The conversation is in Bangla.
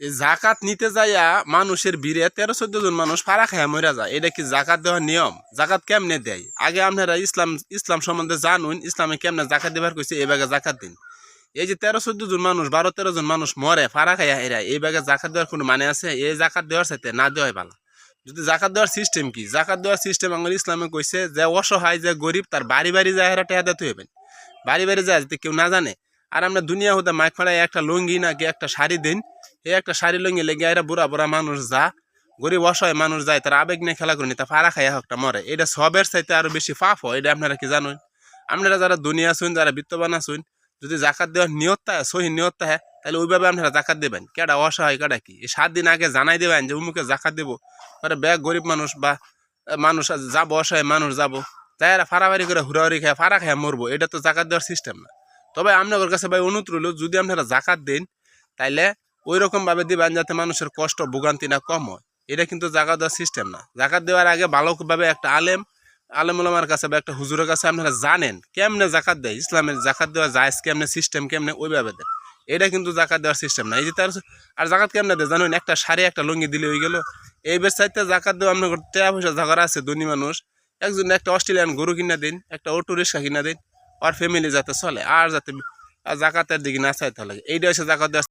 এই জাকাত নিতে যাইয়া মানুষের ভিড়ে 13-14 জন মানুষ ফাড়া খায়া মরা যায়। এটা কি জাকাত দেওয়ার নিয়ম? জাকাত কেমনে দেয়? আগে আপনারা ইসলাম সম্বন্ধে জানুন, ইসলামে কেমনে জাকাত দেবার কইছে, এই বাগে জাকাত দিন। এই যে 13-14 জন মানুষ, 12-13 জন মানুষ মরে ফাড়া খায়া এরা, এই বাগে জাকাত দেওয়ার কোনো মানে আছে? এই জাকাত দেওয়ার সাথে না দেওয়াই ভালো। যদি জাকাত দেওয়ার সিস্টেম কি? জাকাত দেওয়ার সিস্টেম আমার ইসলামে কইছে যে অসহায়, যে গরিব, তার বাড়ি বাড়ি যায় হেরা টেহা দিতে হইবেন। বাড়ি বাড়ি যায় যদি কেউ না জানে। আর আমরা দুনিয়া হতে মাইক ফাড়ায় একটা লুঙ্গি নাকি একটা শাড়ি দিন, এই একটা শাড়ি লুঙ্গি লেগে এরা বুড়া বুড়া মানুষ যা, গরিব অসহায় মানুষ যায়, তারা আবেগ নিয়ে খেলা করেনি, তা ফাড়া খাইয়া একটা মরে। এটা সবের চাইতে আরো বেশি পাপ হয়। এটা আপনারা কি জানেন? আপনারা যারা দুনিয়া আছেন, যারা বিত্তবান আছেন, যদি জাকাত দেওয়ার নিয়তটা সহি নিয়তটা হয়, তাহলে ওইভাবে আপনারা জাকাত দেবেন। কেডা অসহায় কেডা কি, এই 7 দিন আগে জানাই দেবেন যে উমুকে জাকাত দেবো। ব্যাগ গরিব মানুষ বা মানুষ যাবো, অসহায় মানুষ যাবো, তাই এরা ফাড়াফাড়ি করে হুড়াহুড়ি খায় ফাড়া খায় মরবো। এটা তো জাকাত দেওয়ার সিস্টেম না। তবে আপনাদের কাছে ভাই অনুরোধ রইল, যদি আপনারা জাকাত দেন তাইলে ওই রকম ভাবে দিবেন যাতে মানুষের কষ্ট ভোগান্তি না কম হয়। এটা কিন্তু জাকাত দেওয়ার সিস্টেম না। জাকাত দেওয়ার আগে ভালোভাবে একটা আলেম ওলামার কাছে বা একটা হুজুরের কাছে আপনারা জানেন কেমনে জাকাত দেয়, ইসলামের জাকাত দেওয়া জায়েজ কেমনে, সিস্টেম কেমনে, ওইভাবে দেন। এটা কিন্তু জাকাত দেওয়ার সিস্টেম না। এই যে তার আর জাকাত কেমনে দেয় জানেন? একটা শাড়ি একটা লুঙ্গি দিলে হয়ে গেল। এই চাইতে জাকাত দেওয়া আপনার টাকা পয়সা জায়গা আছে, ধনী মানুষ একজন একটা অস্ট্রেলিয়ান গরু কিনা দিন, একটা অটো রিক্সা কিনা দিন, আর ফ্যামিলি যাতে চলে, আর যাতে জাকাতের দিকে না চাইতে লাগে। এইটা হচ্ছে জাকাত দেওয়ার